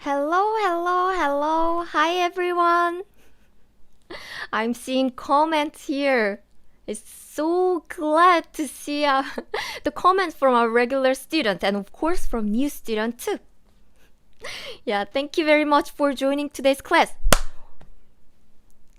Hello, hello, hello. Hi, everyone. I'm seeing comments here. It's so glad to see the comments from our regular students and, of course, from new students too. Yeah, thank you very much for joining today's class.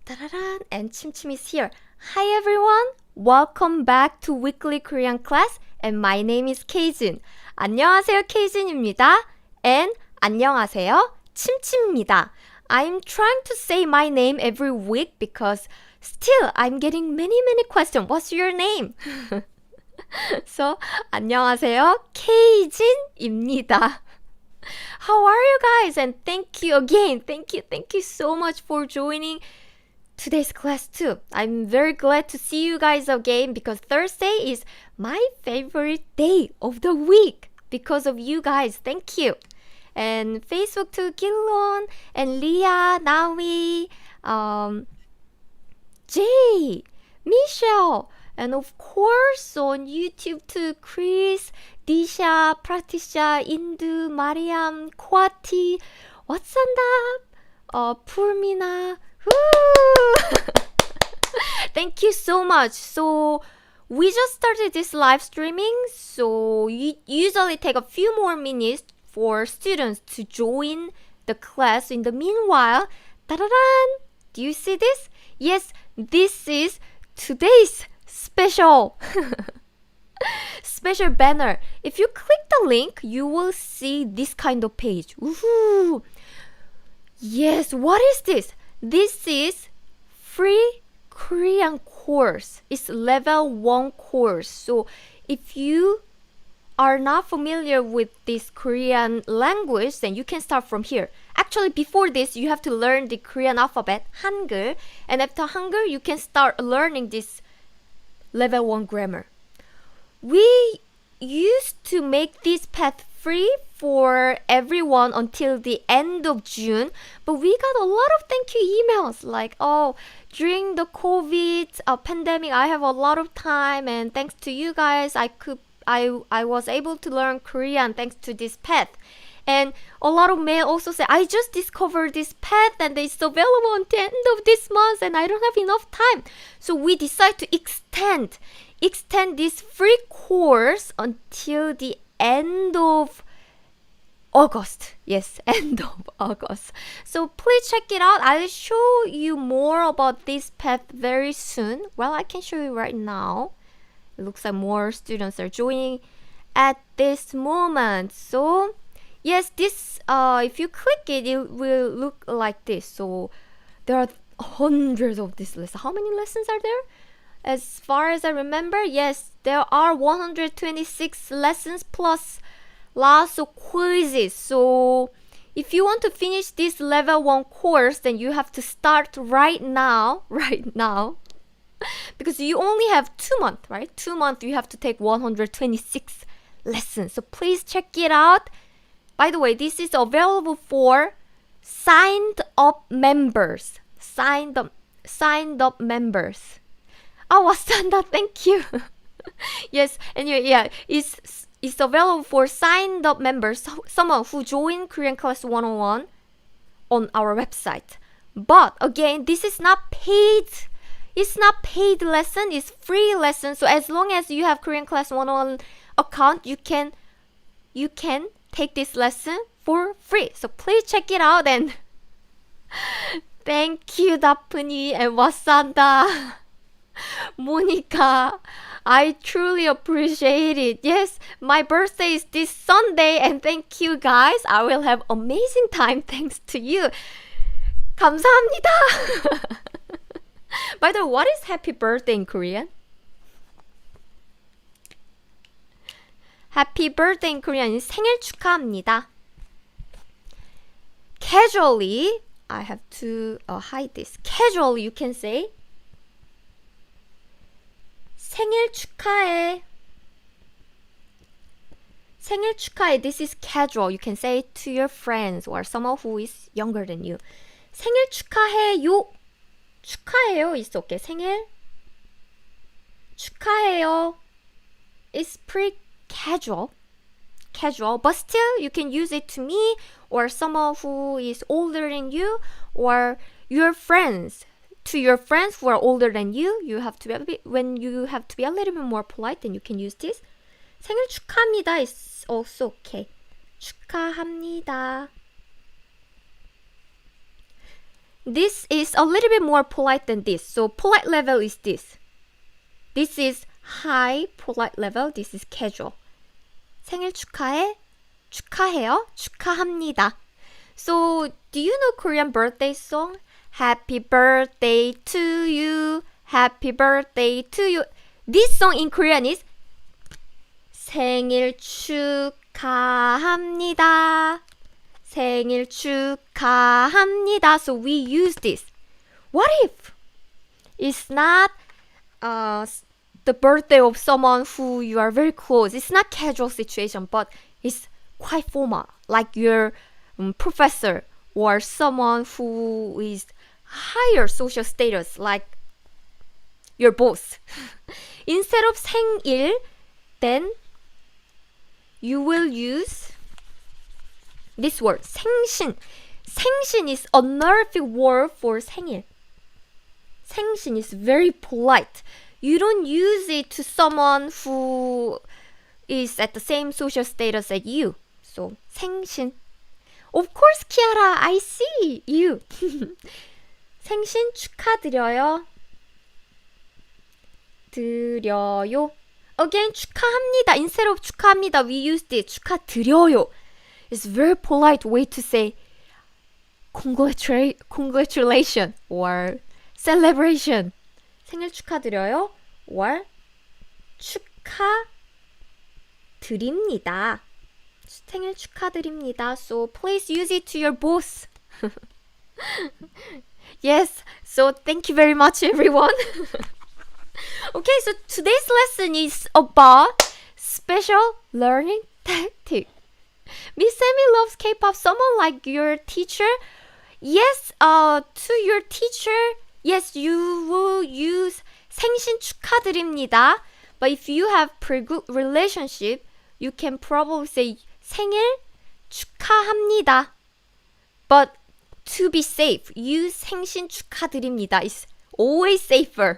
Ta-da-dan, and Chim is here. Hi, everyone. Welcome back to Weekly Korean class, and my name is Keijun. 안녕하세요, Keijun입니다. And 안녕하세요, 침침입니다. I'm trying to say my name every week because still I'm getting many questions. What's your name? So, 안녕하세요, Keijun입니다. How are you guys? And thank you again. Thank you so much for joining today's class too. I'm very glad to see you guys again because Thursday is my favorite day of the week because of you guys. Thank you. And Facebook to Gilon and Leah, Nawi, Jay, Michelle, and of course on YouTube to Chris, Disha, Pratisha, Indu, Mariam, Kwati, Watsandap, Purmina. Thank you so much. So we just started this live streaming, so you usually take a few more minutes for students to join the class. In the meanwhile, ta-da-dan! Do you see this? Yes, this is today's special special banner. If you click the link, you will see this kind of page. Woohoo! Yes, what is this? This is free Korean course. It's level 1 course. So if you are not familiar with this Korean language, then you can start from here. Actually, before this, you have to learn the Korean alphabet, Hangul. And after Hangul, you can start learning this level 1 grammar. We used to make this path free for everyone until the end of June, but we got a lot of thank you emails like, oh, during the COVID pandemic, I have a lot of time, and thanks to you guys, I was able to learn Korean thanks to this path. And a lot of mail also say, I just discovered this path and it's available until the end of this month and I don't have enough time. So we decided to extend this free course until the end of August. Yes, end of August. So please check it out. I'll show you more about this path very soon. Well, I can show you right now. It looks like more students are joining at this moment. So yes, this if you click it, it will look like this. So there are hundreds of these lessons. How many lessons are there? As far as I remember, yes, there are 126 lessons plus lots of quizzes. So if you want to finish this level 1 course, then you have to start right now. Because you only have 2 months, right? 2 months you have to take 126 lessons. So please check it out. By the way, this is available for signed up members. Signed up members. Oh, Wasanda, thank you. Yes, anyway, yeah, it's available for signed up members, someone who joined Korean Class 101 on our website. But again, this is not paid. It's not paid lesson, it's free lesson. So as long as you have Korean Class 101 account, you can take this lesson for free. So please check it out and thank you, Daphne and Wasanda. Monica, I truly appreciate it. Yes, my birthday is this Sunday and thank you guys. I will have amazing time thanks to you. 감사합니다. By the way, what is happy birthday in Korean? Happy birthday in Korean is 생일 축하합니다. Casually, I have to hide this. Casually, you can say 생일 축하해. 생일 축하해. This is casual. You can say it to your friends or someone who is younger than you. 생일 축하해요. 축하해요 is okay. 생일 축하해요 is pretty casual. casual, but still you can use it to me or someone who is older than you or your friends. To your friends who are older than you, when you have to be a little bit more polite, then you can use this. 생일 축하합니다 is also okay. 축하합니다. This is a little bit more polite than this. So polite level is this. This is high polite level. This is casual. 생일 축하해. 축하해요. 축하합니다. So do you know Korean birthday song? Happy birthday to you. Happy birthday to you. This song in Korean is 생일 축하합니다. 생일 축하합니다. So we use this. What if it's not the birthday of someone who you are very close? It's not casual situation, but it's quite formal, like your professor or someone who is higher social status, like your boss. Instead of 생일, then you will use this word, 생신. 생신 is another word for 생일. 생신 is very polite. You don't use it to someone who is at the same social status as you. So, 생신. Of course, Kiara, I see you. 생신 축하드려요. 드려요. Again, 축하합니다. Instead of 축하합니다, we used it. 축하드려요. It's a very polite way to say congratulation or celebration. 생일 축하드려요. or 축하드립니다. 생일 축하드립니다. So please use it to your boss. Yes, so thank you very much, everyone. Okay, so today's lesson is about special learning tactic. Miss Sammy loves K-pop. Someone like your teacher? Yes, to your teacher, yes, you will use 생신 축하드립니다. But if you have pretty good relationship, you can probably say 생일 축하합니다. But to be safe, use 생신 축하드립니다 is always safer.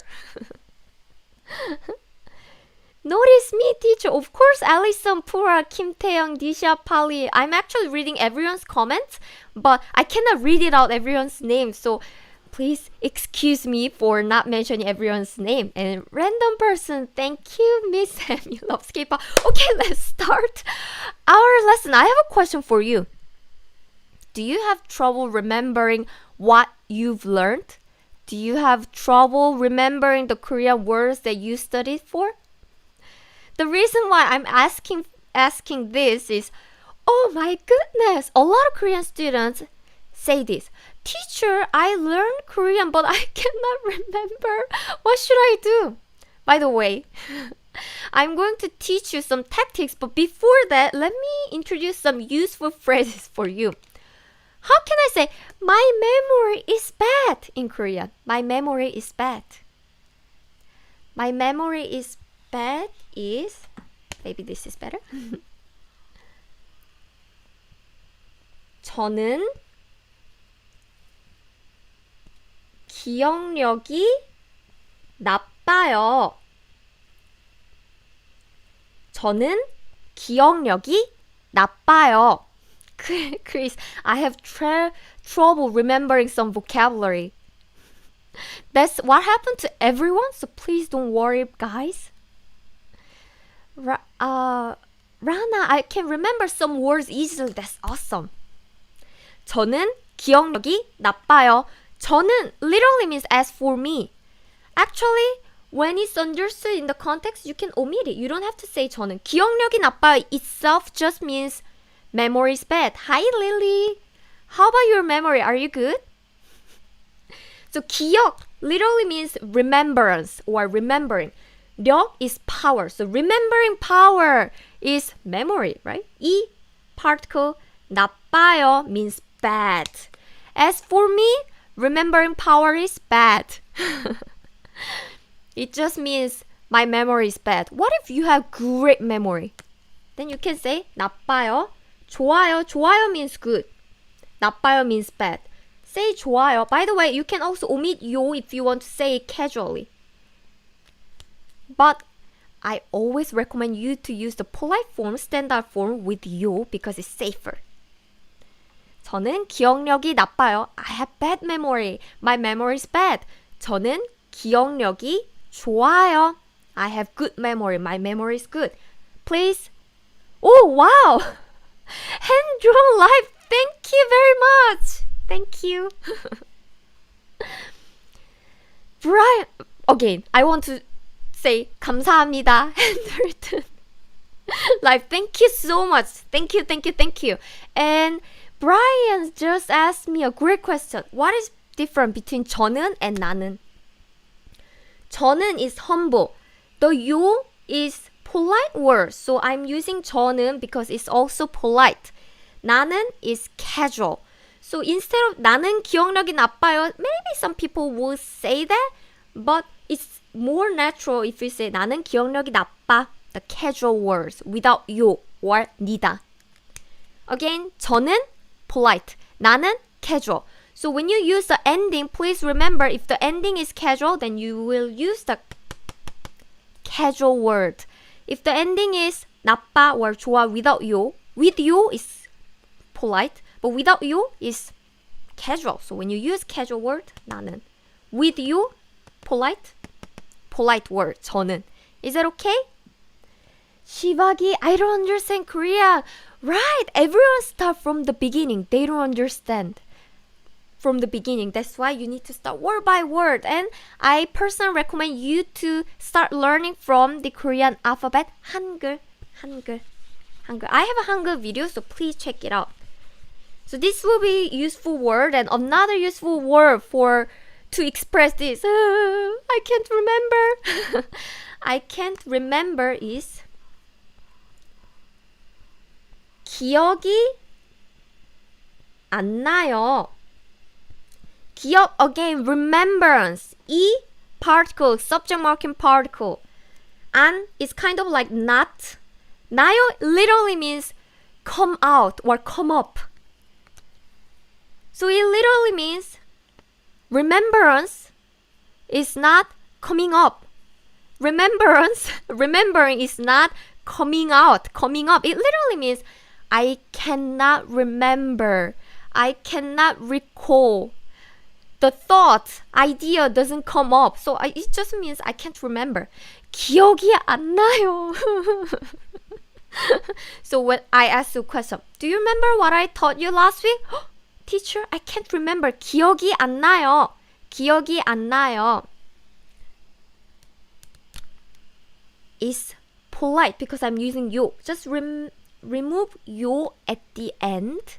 Notice me, teacher. Of course, Alison, Pura, Kim Taeyong, Disha, Pali. I'm actually reading everyone's comments, but I cannot read it out everyone's name. So please excuse me for not mentioning everyone's name. And random person, thank you, Miss Sammy loves K-pop. Okay, let's start our lesson. I have a question for you. Do you have trouble remembering what you've learned? Do you have trouble remembering the Korean words that you studied for? The reason why I'm asking this is, oh my goodness, a lot of Korean students say this. Teacher, I learned Korean, but I cannot remember. What should I do? By the way, I'm going to teach you some tactics, but before that, let me introduce some useful phrases for you. How can I say, my memory is bad in Korean? My memory is bad. My memory is bad is, maybe this is better. 저는 기억력이 나빠요. 저는 기억력이 나빠요. Chris, I have trouble remembering some vocabulary. That's what happened to everyone, so please don't worry, guys. Rana, I can remember some words easily. That's awesome. 저는 기억력이 나빠요. 저는 literally means as for me. Actually, when it's understood in the context, you can omit it. You don't have to say 저는. 기억력이 나빠요 itself just means memory is bad. Hi, Lily. How about your memory? Are you good? So 기억 literally means remembrance or remembering. 력 is power. So remembering power is memory, right? 이 particle 나빠요 means bad. As for me, remembering power is bad. It just means my memory is bad. What if you have great memory? then you can say 나빠요. 좋아요. 좋아요 means good. 나빠요 means bad. Say 좋아요. By the way, you can also omit 요 if you want to say it casually. But I always recommend you to use the polite form, standard form with 요 because it's safer. 저는 기억력이 나빠요. I have bad memory. My memory is bad. 저는 기억력이 좋아요. I have good memory. My memory is good. Please. Oh, wow. Hand-drawn life. Thank you very much. Thank you. Brian. Again, I want to say 감사합니다. Handwritten life. Thank you so much. Thank you, thank you, thank you. And Brian just asked me a great question. What is different between 저는 and 나는? 저는 is humble. The 요 is polite word. So I'm using 저는 because it's also polite. 나는 is casual. So instead of 나는 기억력이 나빠요, maybe some people will say that, but it's more natural if you say 나는 기억력이 나빠. The casual words without 요 or 니다. Again, 저는 polite. 나는 casual. So when you use the ending, please remember if the ending is casual, then you will use the casual word. If the ending is 나빠 or 좋아 without 요, with 요 is polite, but without 요 is casual. So when you use casual word, 나는. With 요, polite word, 저는. Is that okay? 시박이, I don't understand Korean. Right, everyone start from the beginning. They don't understand from the beginning. That's why you need to start word by word. And I personally recommend you to start learning from the Korean alphabet, 한글. I have a Hangul video, so please check it out. So this will be useful word, and another useful word to express this. I can't remember. I can't remember is 기억이 안 나요. 기억, again, remembrance. 이 particle, subject marking particle. 안 is kind of like not. 나요 literally means come out or come up. So it literally means remembrance is not coming up. Remembering is not coming out, coming up. It literally means I cannot remember. I cannot recall. The thought, idea doesn't come up. So it just means I can't remember. 기억이 안 나요. So when I ask you a question, do you remember what I taught you last week? Teacher, I can't remember. 기억이 안 나요. 기억이 안 나요. Is polite because I'm using 요. Just remove 요 at the end.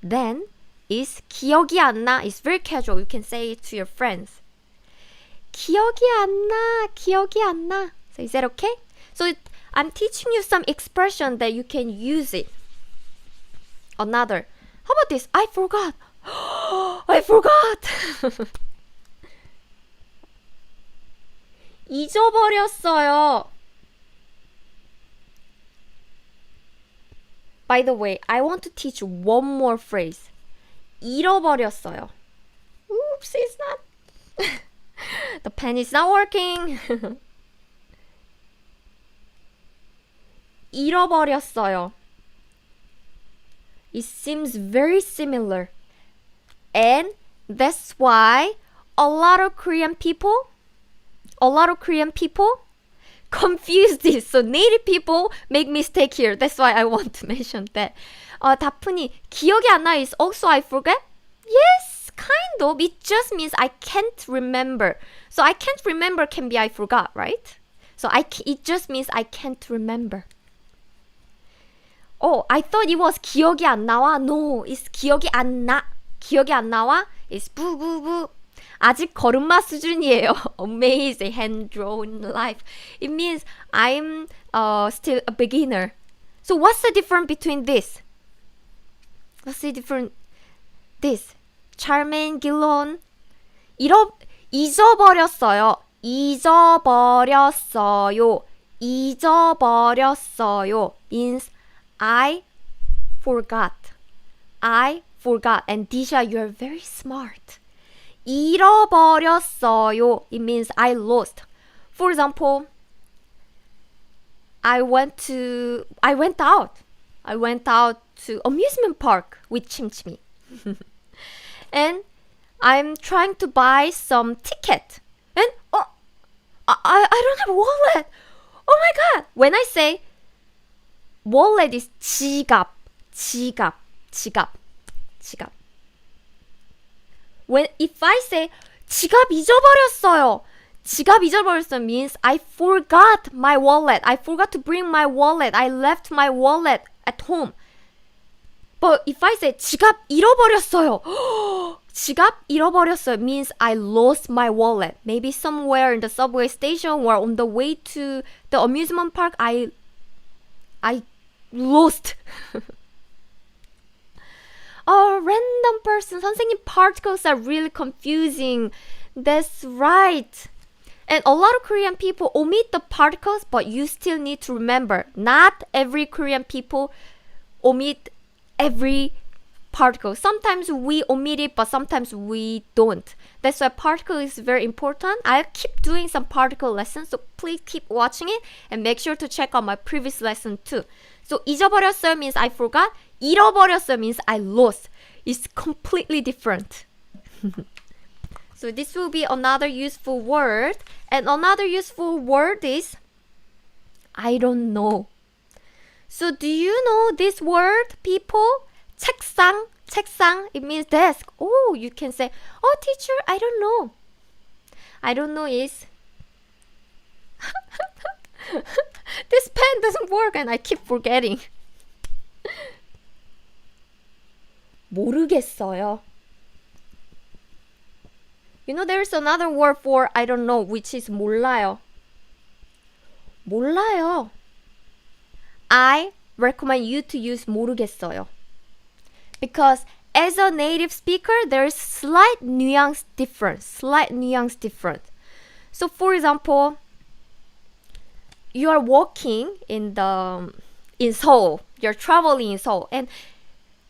Then is 기억이 안 나. It's very casual. You can say it to your friends. 기억이 안 나. 기억이 안 나. So is that okay? So I'm teaching you some expression that you can use it. Another. How about this? I forgot. I forgot. 잊어버렸어요. By the way, I want to teach one more phrase. 잃어버렸어요. Oops, it's not. The pen is not working. 잃어버렸어요. It seems very similar. And that's why a lot of Korean people confuse this. So native people make mistake here. That's why I want to mention that. 다프니, 기억이 안 나 is also I forget? Yes, kind of. It just means I can't remember. So I can't remember can be I forgot, right? So it just means I can't remember. Oh, I thought it was 기억이 안 나와. No, it's 기억이 안 나. 기억이 안 나와 is 부부부. 아직 걸음마 수준이에요. Amazing hand-drawn life. It means I'm still a beginner. So what's the difference between this? What's the difference? This. Charmaine Gillon. 잊어버렸어요. 잊어버렸어요. 잊어버렸어요 means I forgot. I forgot. And Disha, you're very smart. 잃어버렸어요. It means I lost. For example, I went out to amusement park with Chimchimi. And I'm trying to buy some ticket. And I don't have a wallet. Oh my god. When I say wallet is 지갑. If I say 지갑 잊어버렸어요 means I forgot my wallet. I forgot to bring my wallet. I left my wallet at home. But if I say 지갑 잃어버렸어요 지갑 잃어버렸어요 means I lost my wallet. Maybe somewhere in the subway station or on the way to the amusement park I lost. Oh, random person. 선생님, particles are really confusing. That's right. And a lot of Korean people omit the particles, but you still need to remember, not every Korean people omit every particle. Sometimes we omit it, but sometimes we don't. That's why particle is very important. I'll keep doing some particle lessons, so please keep watching it and make sure to check out my previous lesson too. So 잊어버렸어요 means I forgot. 잃어버렸어요 means I lost. It's completely different. So this will be another useful word. And another useful word is I don't know. So do you know this word, people? 책상, it means desk. Oh, you can say, oh teacher, I don't know. I don't know is this pen doesn't work and I keep forgetting. 모르겠어요. You know, there's another word for I don't know, which is 몰라요. 몰라요. I recommend you to use 모르겠어요. Because as a native speaker, there is slight nuance difference. So for example, you are walking in Seoul. You're traveling in Seoul, and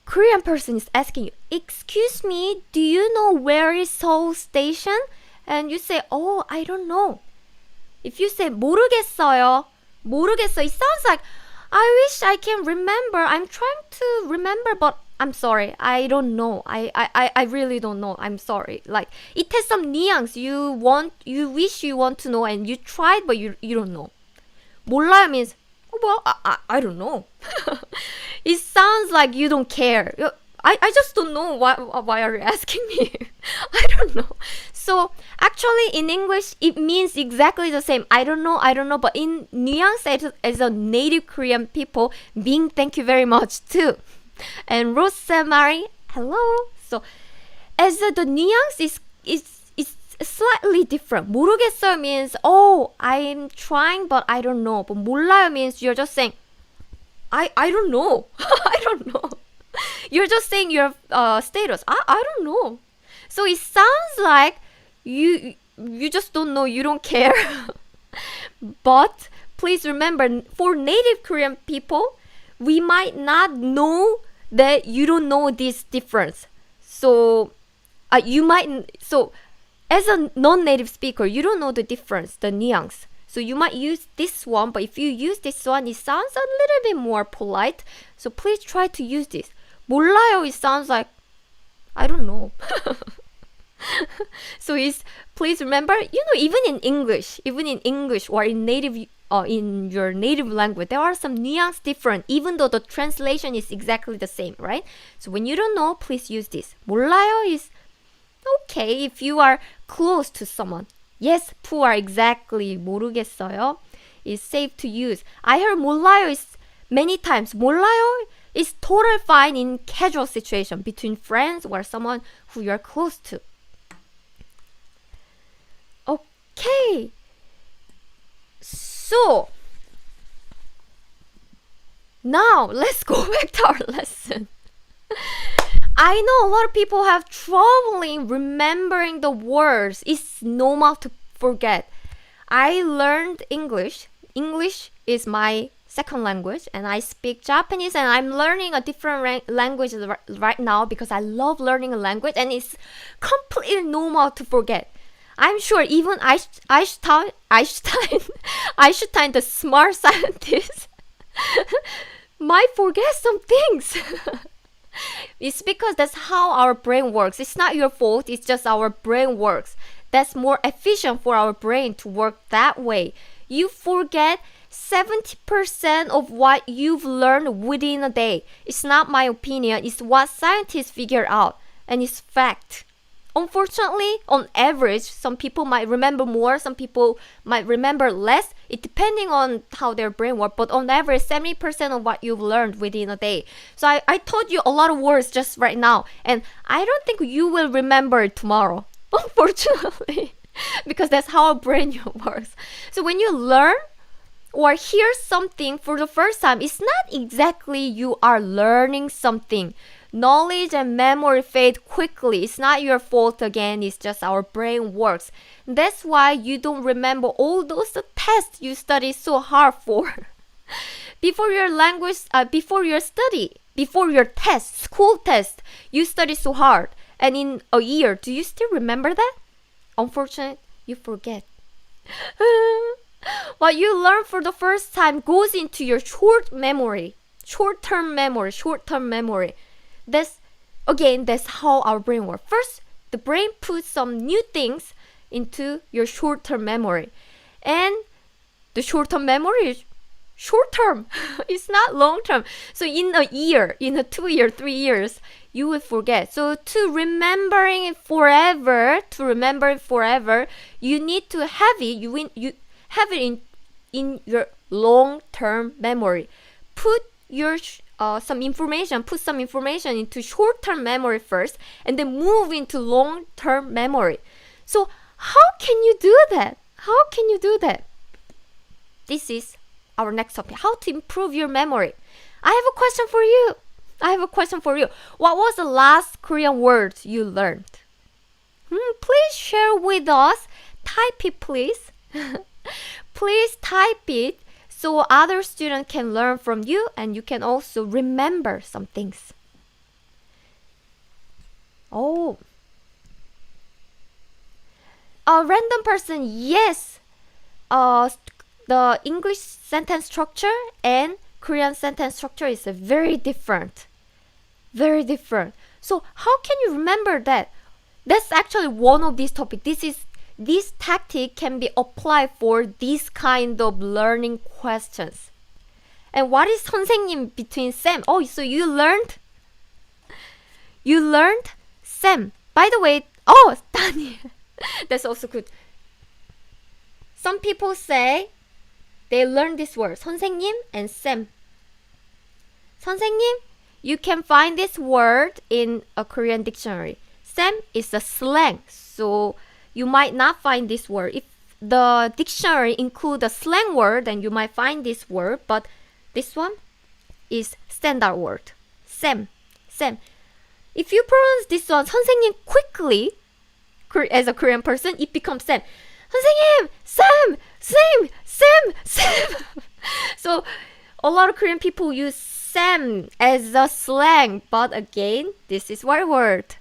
Korean person is asking you, excuse me, do you know where is Seoul station? And you say, oh, I don't know. If you say 모르겠어요, it sounds like, I wish I can remember. I'm trying to remember, but I'm sorry, I don't know. I really don't know. I'm sorry. Like, it has some nuance. You wish you want to know, and you tried, but you don't know. 몰라요 means, well, I don't know. It sounds like you don't care. I just don't know why are you asking me? I don't know. So actually in English it means exactly the same. I don't know, but in nuance as a native Korean people, Bing, thank you very much too. And Rosemary, hello. So as the nuance is slightly different. 모르겠어요 means, oh, I'm trying but I don't know. But 몰라요 means you're just saying, I don't know. I don't know. You're just saying your status. I don't know. So it sounds like you just don't know, you don't care. But please remember, for native Korean people, we might not know that you don't know this difference. So as a non-native speaker, you don't know the difference, the nuance. So you might use this one, but if you use this one, it sounds a little bit more polite. So please try to use this. 몰라요, it sounds like, I don't know. So please remember, even in English or in your native language, there are some nuance different, even though the translation is exactly the same, right? So when you don't know, please use this. 몰라요 is okay if you are close to someone. Yes, puar, exactly. 모르겠어요 is safe to use. I heard 몰라요 is many times. 몰라요 is totally fine in casual situation between friends or someone who you're close to. Okay. So, now let's go back to our lesson. I know a lot of people have trouble in remembering the words. It's normal to forget. I learned English English is my second language, and I speak Japanese, and I'm learning a different language right now because I love learning a language, and it's completely normal to forget. I'm sure even Einstein, Einstein, the smart scientist, might forget some things. It's because that's how our brain works. It's not your fault, it's just our brain works. That's more efficient for our brain to work that way. You forget 70% of what you've learned within a day. It's not my opinion, it's what scientists figure out, and it's fact. Unfortunately, on average, some people might remember more, some people might remember less, it depending on how their brain works, but on average, 70% of what you've learned within a day. So I taught you a lot of words just right now, and I don't think you will remember it tomorrow, unfortunately, because that's how our brain works. So when you learn or hear something for the first time, it's not exactly you are learning something. Knowledge and memory fade quickly. It's not your fault again, it's just our brain works. That's why you don't remember all those tests you studied so hard for. Before your test, school test, you study so hard. And in a year, do you still remember that? Unfortunately, you forget. What you learn for the first time goes into your short-term memory. That's how our brain works. First, the brain puts some new things into your short-term memory. And the short-term memory is short-term. It's not long-term. So in a year, in a 2 year, 3 years, you will forget. So to remember it forever, you need to have it. You have it in your long-term memory. Put some information into short-term memory first, and then move into long-term memory. So how can you do that? This is our next topic. How to improve your memory. I have a question for you. What was the last Korean word you learned? Please share with us. Type it, please. Please type it so other students can learn from you, and you can also remember some things. Oh. A random person, yes. The English sentence structure and Korean sentence structure is very different. Very different. So how can you remember that? That's actually one of these topics. This tactic can be applied for this kind of learning questions. And what is 선생님 between Sam? Oh, so you learned Sam. By the way, Daniel. That's also good. Some people say they learn this word, 선생님 and Sam. 선생님, you can find this word in a Korean dictionary. Sam is a slang, so you might not find this word. If the dictionary includes a slang word, then you might find this word, but this one is standard word. Sam. If you pronounce this one, 선생님, quickly, as a Korean person, it becomes Sam. 선생님, Sam. So a lot of Korean people use Sam as a slang, but again, this is one word.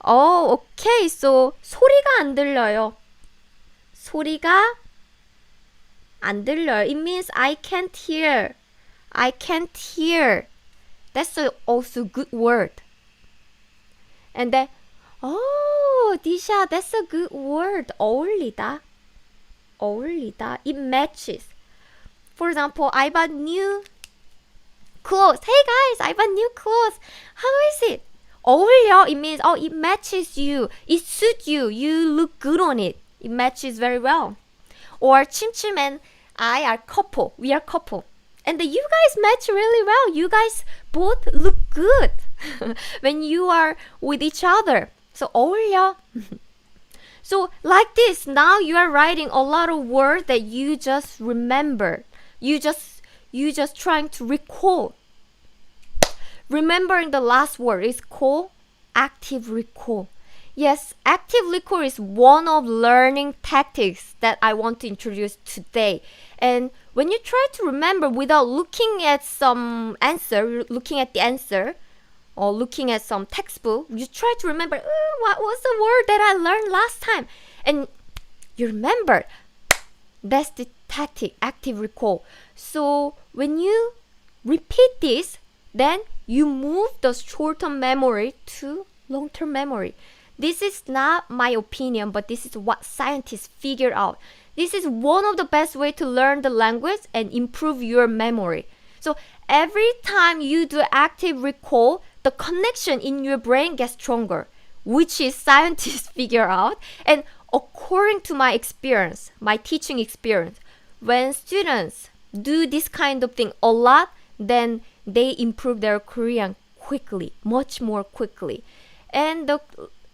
Oh, okay. So 소리가 안 들려요. 소리가 안 들려요. It means I can't hear. That's also good word. And then, Disha, that's a good word. 어울리다. It matches. For example, I bought new clothes. Hey guys, I bought new clothes. How is it? 어울려, it means, it matches you. It suits you. You look good on it. It matches very well. Or 침침 and I are couple. We are couple. And you guys match really well. You guys both look good when you are with each other. So 어울려. So like this, now you are writing a lot of words that you just remember. You just trying to recall. Remembering the last word is called active recall. Yes, active recall is one of learning tactics that I want to introduce today. And when you try to remember without looking at some answer, looking at the answer, or looking at some textbook, you try to remember, what was the word that I learned last time? And you remember. That's the tactic, active recall. So when you repeat this, then you move the short-term memory to long-term memory. This is not my opinion, but this is what scientists figure out. This is one of the best way to learn the language and improve your memory. So every time you do active recall, the connection in your brain gets stronger, which is scientists figure out. And according to my experience, my teaching experience, when students do this kind of thing a lot, then they improve their Korean quickly, much more quickly. And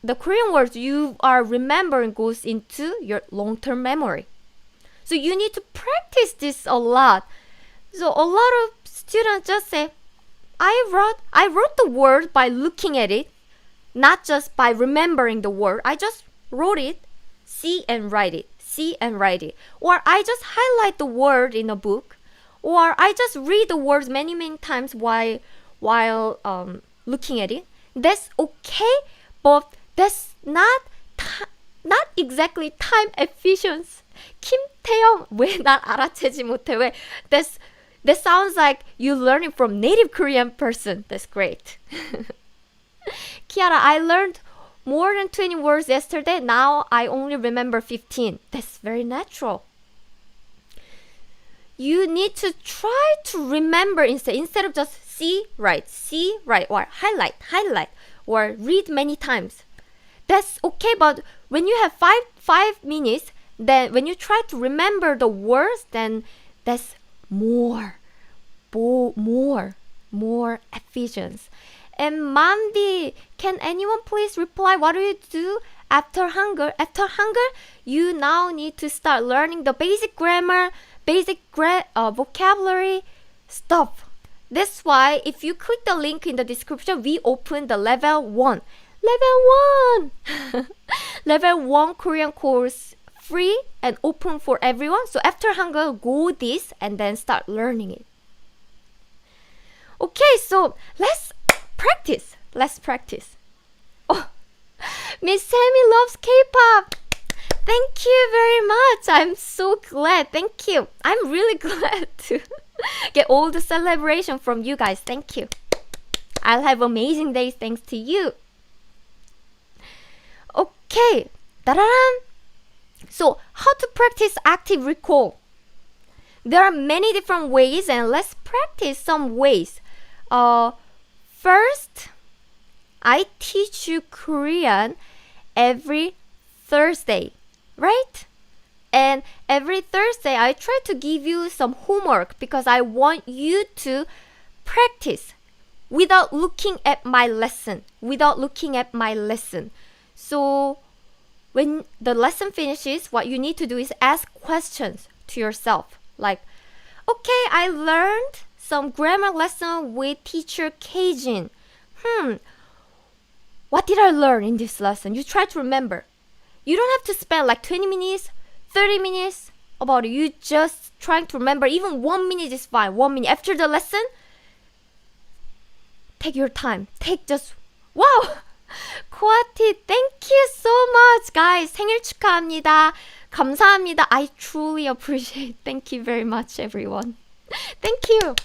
the Korean words you are remembering goes into your long-term memory. So you need to practice this a lot. So a lot of students just say, I wrote the word by looking at it, not just by remembering the word. I just wrote it, see and write it, see and write it. Or I just highlight the word in a book. Or I just read the words many times while looking at it. That's okay, but that's not exactly time efficient. 김태영, 왜 날 알아채지 못해? 왜? That sounds like you learning from native Korean person. That's great. Kiara, I learned more than 20 words yesterday. Now I only remember 15. That's very natural. You need to try to remember instead of just see, write, or highlight, or read many times. That's okay, but when you have five minutes, then when you try to remember the words, then that's more efficient. And Mandy, can anyone please reply? What do you do after Hangul? After Hangul, you now need to start learning the basic grammar, vocabulary stuff. That's why if you click the link in the description, we open the level 1. Level 1 Korean course, free and open for everyone. So after Hangul, go this and then start learning it. Okay, so let's practice. Oh, Miss Sammy loves K-pop. Thank you very much. I'm so glad. Thank you. I'm really glad to get all the celebration from you guys. Thank you. I'll have amazing days thanks to you. Okay. Da-da-dam. So, how to practice active recall? There are many different ways, and let's practice some ways. First, I teach you Korean every Thursday, right? And every Thursday, I try to give you some homework because I want you to practice without looking at my lesson. So, when the lesson finishes, what you need to do is ask questions to yourself. Like, okay, I learned some grammar lesson with teacher Keijin. What did I learn in this lesson? You try to remember. You don't have to spend like 20 minutes, 30 minutes about it. You just trying to remember. Even 1 minute is fine. 1 minute after the lesson. Take your time. Wow! Kwati, thank you so much, guys. 생일 축하합니다. 감사합니다. I truly appreciate. Thank you very much, everyone. Thank you.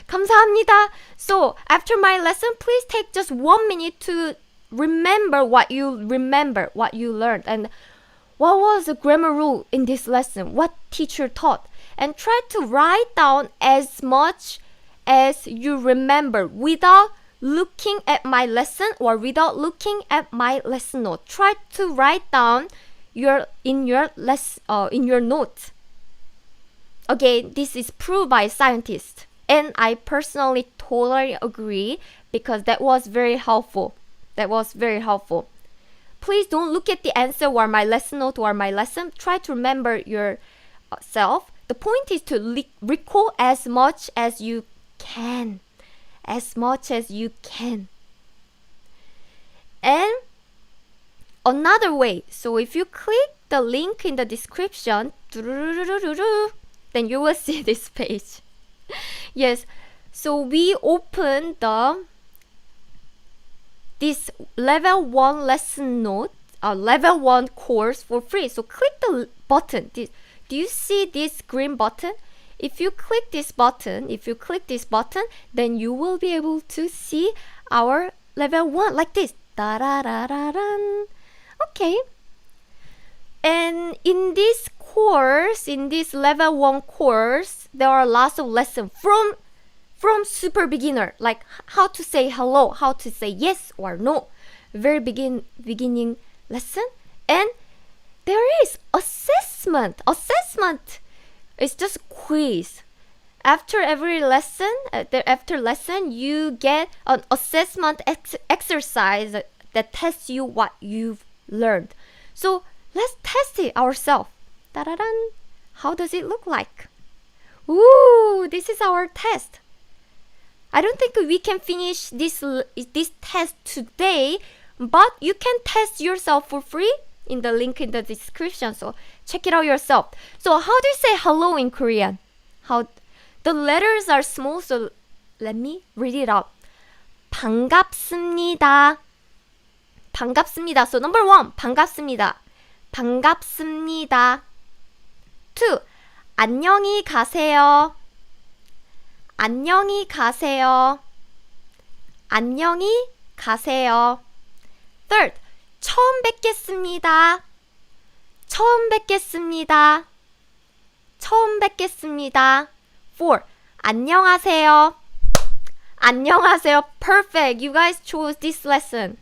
감사합니다. So, after my lesson, please take just 1 minute to remember what you learned, and what was the grammar rule in this lesson, what teacher taught, and try to write down as much as you remember without looking at my lesson or without looking at my lesson note. Try to write down in your notes. Again, this is proved by scientists, and I personally totally agree because that was very helpful. Please don't look at the answer or my lesson note or my lesson. Try to remember yourself. The point is to recall as much as you can. And another way, so if you click the link in the description, then you will see this page. Yes, so we open this level 1 lesson note, level 1 course for free. So click the button. Do you see this green button? If you click this button, then you will be able to see our level 1 like this. Da-da-da-da-dan. Okay. And in this course, in this level 1 course, there are lots of lessons from super beginner, like how to say hello, how to say yes or no, very beginning lesson. And there is assessment. Assessment is just quiz. After every lesson, you get an assessment exercise that tests you what you've learned. So let's test it ourselves. Da-da-dan. How does it look like? Ooh, this is our test. I don't think we can finish this test today, but you can test yourself for free in the link in the description. So check it out yourself. So how do you say hello in Korean? How the letters are small, so let me read it out. 반갑습니다. 반갑습니다. So number 1, 반갑습니다. 반갑습니다. 2, 안녕히 가세요. 안녕히 가세요. 안녕히 가세요. 3, 처음 뵙겠습니다. 처음 뵙겠습니다. 처음 뵙겠습니다. 4, 안녕하세요. 안녕하세요. Perfect. You guys chose this lesson.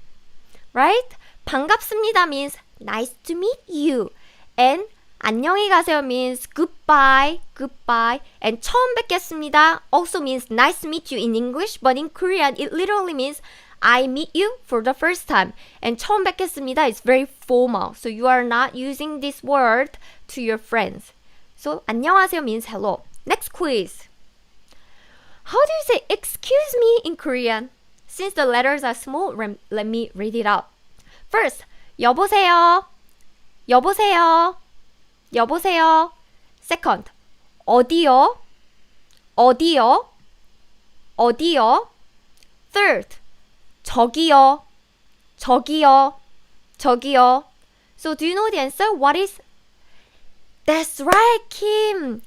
Right? 반갑습니다 means nice to meet you. And 안녕히 가세요 means goodbye, goodbye. And 처음 뵙겠습니다 also means nice to meet you in English, but in Korean it literally means I meet you for the first time. And 처음 뵙겠습니다 is very formal, so you are not using this word to your friends. So 안녕하세요 means hello. Next quiz. How do you say excuse me in Korean? Since the letters are small, let me read it out. First, 여보세요. 여보세요. 여보세요. Second, 어디요? 어디요? 어디요? Third, 저기요. 저기요. 저기요. So do you know the answer? What is? That's right, Kim.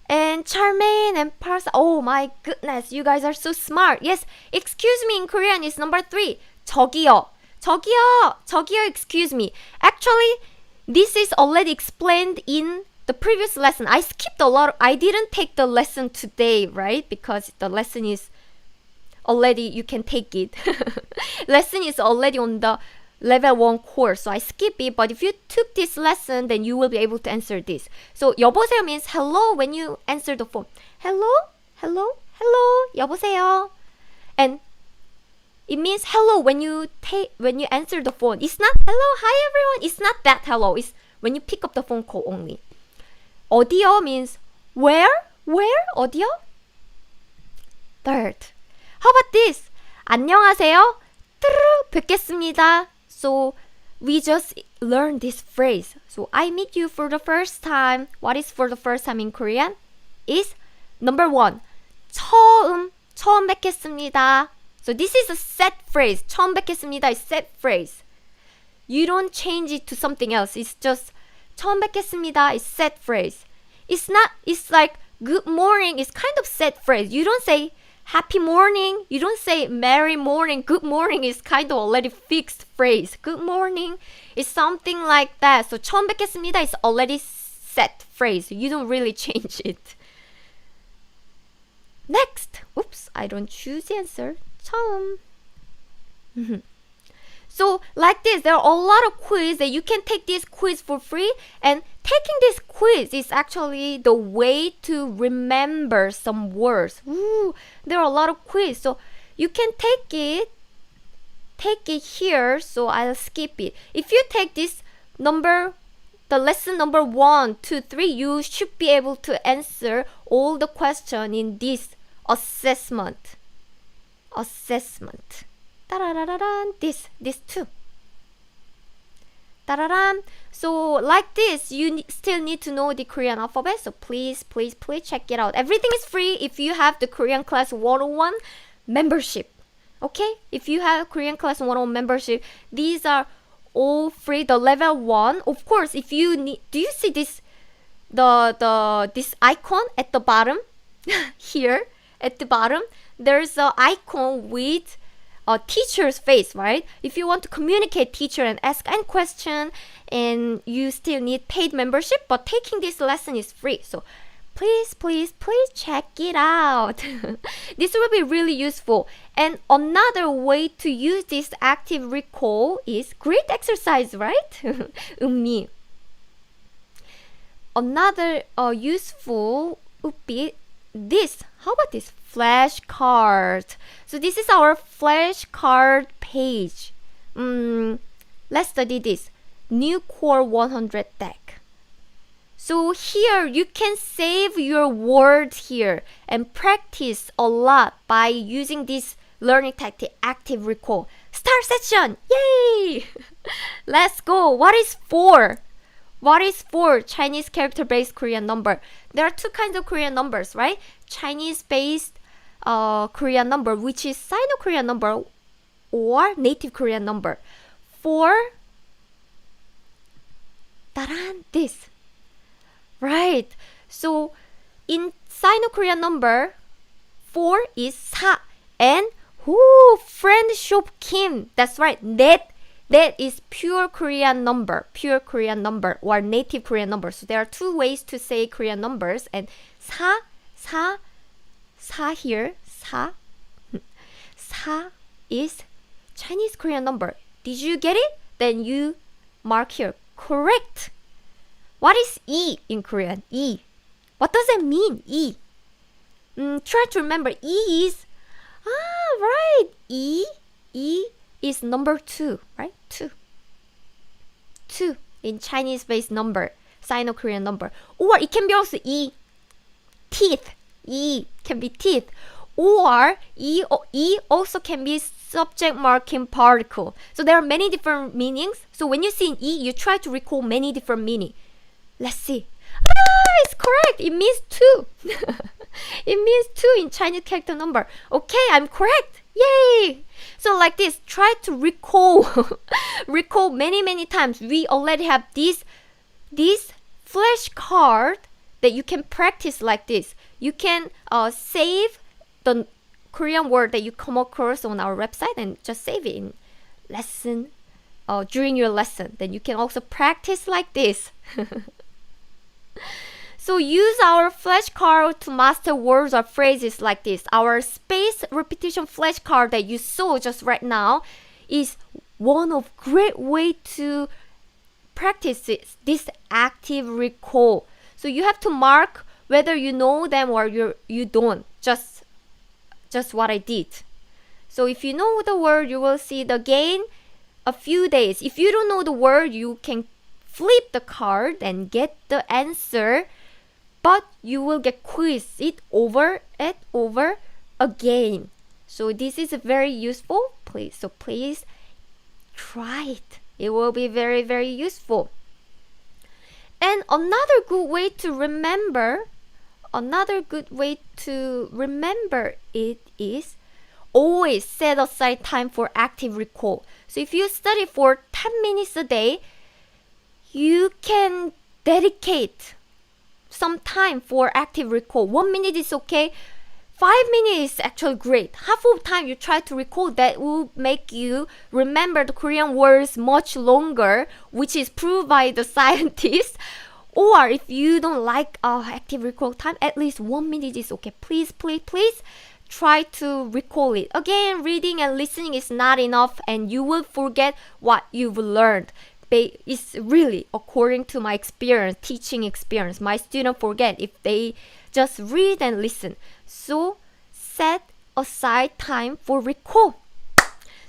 And Charmaine and Parsa. Oh my goodness, you guys are so smart. Yes, excuse me in Korean is number 3. 저기요. 저기요. 저기요, excuse me. Actually, this is already explained in the previous lesson. I skipped a lot. I didn't take the lesson today, right? Because the lesson is already, you can take it. Lesson is already on the level 1 course, so I skip it. But if you took this lesson, then you will be able to answer this. So 여보세요 means hello when you answer the phone. Hello, hello, hello, 여보세요. And it means hello when you answer the phone. It's not hello, hi everyone. It's not that hello. It's when you pick up the phone call only. 어디요 means where? Where? 어디요? Third. How about this? 안녕하세요. 뵙겠습니다. So we just learned this phrase. So I meet you for the first time. What is for the first time in Korean? Is number 1. 처음 뵙겠습니다. So this is a set phrase. 처음 뵙겠습니다 is set phrase. You don't change it to something else. It's just 처음 뵙겠습니다 is set phrase. It's like good morning is kind of set phrase. You don't say happy morning. You don't say merry morning. Good morning is kind of already fixed phrase. Good morning is something like that. So 처음 뵙겠습니다 is already set phrase. You don't really change it. Next. Oops, I don't choose the answer. 처음. So like this, there are a lot of quiz that you can take this quiz for free. And taking this quiz is actually the way to remember some words. Ooh, there are a lot of quiz. So you can take it here. So I'll skip it. If you take this the lesson number 1, 2, 3, you should be able to answer all the question in this assessment. This too. Tararam. So like this, you still need to know the Korean alphabet. So please check it out. Everything is free if you have the Korean class 101 membership. Okay? If you have Korean class 101 membership, these are all free. The level 1, of course, if you need, do you see this this icon at the bottom? Here at the bottom, there's an icon with a teacher's face, right? If you want to communicate teacher and ask any question, and you still need paid membership, but taking this lesson is free. So please check it out. This will be really useful. And another way to use this active recall is great exercise, right? Me. Another useful would be this. How about this? Flashcard. So this is our flashcard page. Let's study this. New Core 100 deck. So here you can save your words here and practice a lot by using this learning tactic, active recall. Start session! Yay! Let's go. What is 4? What is 4? Chinese character-based Korean number. There are two kinds of Korean numbers, right? Chinese-based Korean number, which is Sino-Korean number or native Korean number. 4, taran, this. Right. So in Sino-Korean number, 4 is sa. And friend shop Kim. That's right. That is pure Korean number or native Korean number. So there are two ways to say Korean numbers. And sa here, sa is Chinese Korean number. Did you get it? Then you mark here. Correct. What is E in Korean? E. What does it mean? E. Try to remember. E is right. E is number 2, right? 2 in Chinese-based number, Sino-Korean number. Or it can be also E. Teeth. E can be teeth. Or E also can be subject marking particle. So there are many different meanings. So when you see an E, you try to recall many different meaning. Let's see. It's correct. It means 2. It means 2 in Chinese character number. Okay, I'm correct. Yay! So like this, try to recall many times. We already have this flashcard that you can practice like this. You can save the Korean word that you come across on our website and just save it in lesson during your lesson. Then you can also practice like this. So use our flashcard to master words or phrases like this. Our space repetition flashcard that you saw just right now is one of great way to practice this active recall. So you have to mark whether you know them or you don't. Just what I did. So if you know the word, you will see the gain a few days. If you don't know the word, you can flip the card and get the answer. But you will get quizzed it over and over again. So this is very useful. Please try it. It will be very, very useful. And another good way to remember it is always set aside time for active recall. So if you study for 10 minutes a day, you can dedicate some time for active recall. 1 minute is okay. 5 minutes is actually great. Half of the time you try to recall, that will make you remember the Korean words much longer, which is proved by the scientists. Or if you don't like active recall time, at least 1 minute is okay. Please try to recall it. Again, reading and listening is not enough and you will forget what you've learned. It's really, according to my experience, teaching experience, my students forget if they just read and listen. So set aside time for recall.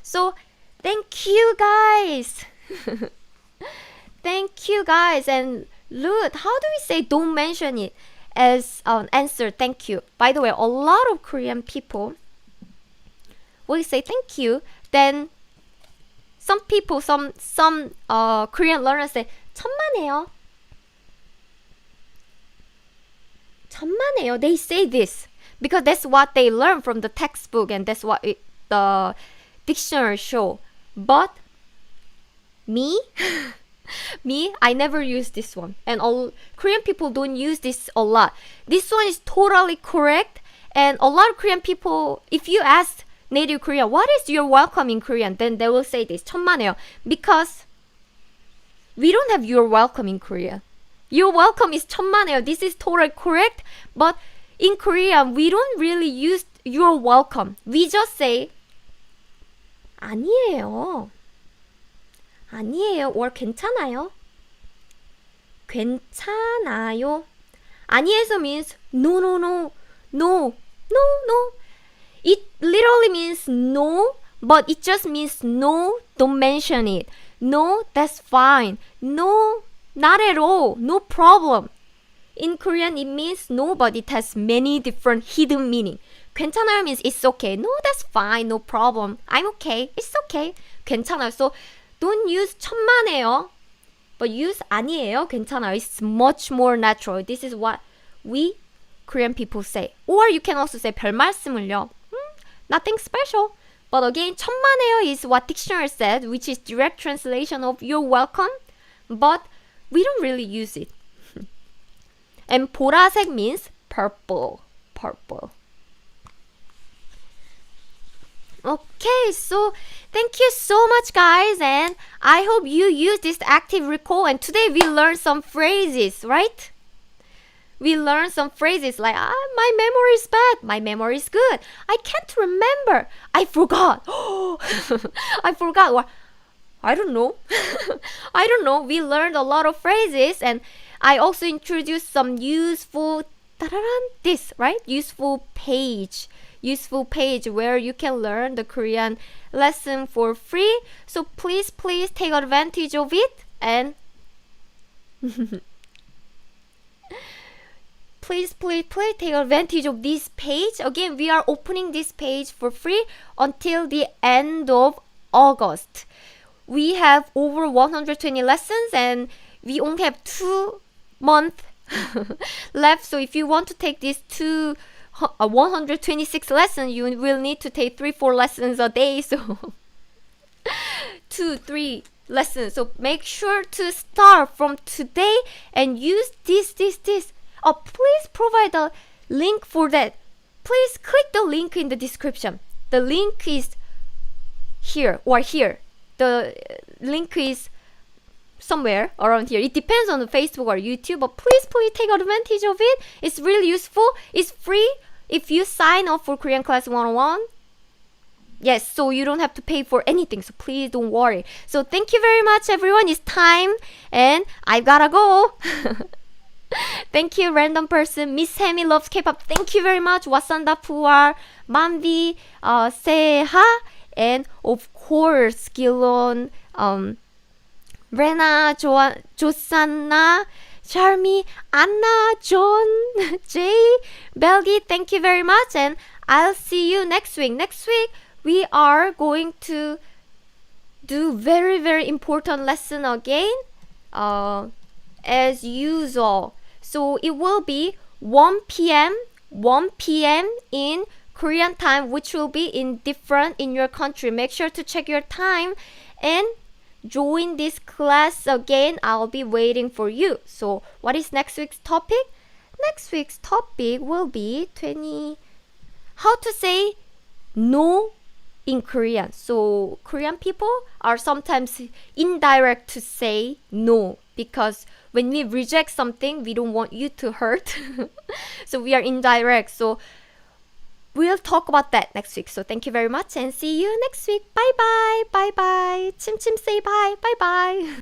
So thank you guys. Thank you guys. And Lut, how do we say don't mention it as an answer? Thank you. By the way, a lot of Korean people will say thank you, then some people, some Korean learners say 천만에요. 천만에요. They say this because that's what they learn from the textbook and that's what the dictionary show. But me, I never use this one. And all Korean people don't use this a lot. This one is totally correct. And a lot of Korean people, if you ask native Korean, what is your welcome in Korean? Then they will say this, 천만에요. Because we don't have your welcome in Korea. Your welcome is 천만에요. This is totally correct. But in Korean, we don't really use your welcome. We just say 아니에요. 아니에요. or 괜찮아요. 괜찮아요. 아니에요 means no, no, no, no, no, no. It literally means no, but it just means no, don't mention it. No, that's fine. No, not at all. No problem. In Korean, it means no, but it has many different hidden meaning. 괜찮아요 means it's okay. No, that's fine. No problem. I'm okay. It's okay. 괜찮아요. So don't use 천만에요, but use 아니에요. 괜찮아요. It's much more natural. This is what we Korean people say. Or you can also say 별 말씀을요. Nothing special. But again, 천만에요 is what dictionary said, which is direct translation of you're welcome. But we don't really use it. And 보라색 means purple. Purple. Okay, so thank you so much, guys, and I hope you use this active recall. And today we learned some phrases, right? We learned some phrases like, my memory is bad, my memory is good, I can't remember, I forgot. I forgot. Or, I don't know. I don't know. We learned a lot of phrases, and I also introduced some useful, this, right? Useful page where you can learn the Korean lesson for free. So please take advantage of it, and please take advantage of this page. Again, we are opening this page for free until the end of August. We have over 120 lessons and we only have 2 months left. So if you want to take these 126 lessons, you will need to take 3-4 lessons a day. So 2-3 lessons. So make sure to start from today and use this. Please provide a link for that. Please click the link in the description. The link is here or here. The link is somewhere around here. It depends on the Facebook or YouTube, but please take advantage of it. It's really useful. It's free if you sign up for Korean Class 101. Yes, so you don't have to pay for anything, so please don't worry. So thank you very much, everyone. It's time and I gotta go. Thank you, random person. Miss Hemi loves K-pop. Thank you very much. Wasanda Puar, Manvi, Seha, and of course, Gilon, Rena, Josanna, Charmy, Anna, John, Jay, Belgi. Thank you very much, and I'll see you next week. Next week, we are going to do very, very important lesson again, as usual. So it will be 1 p.m. in Korean time, which will be different in your country. Make sure to check your time and join this class again. I'll be waiting for you. So what is next week's topic? Next week's topic will be how to say no in Korean. So Korean people are sometimes indirect to say no, because when we reject something, we don't want you to hurt. So we are indirect. So we'll talk about that next week. So thank you very much and see you next week. Bye bye. Bye bye. Chim chim say bye. Bye bye.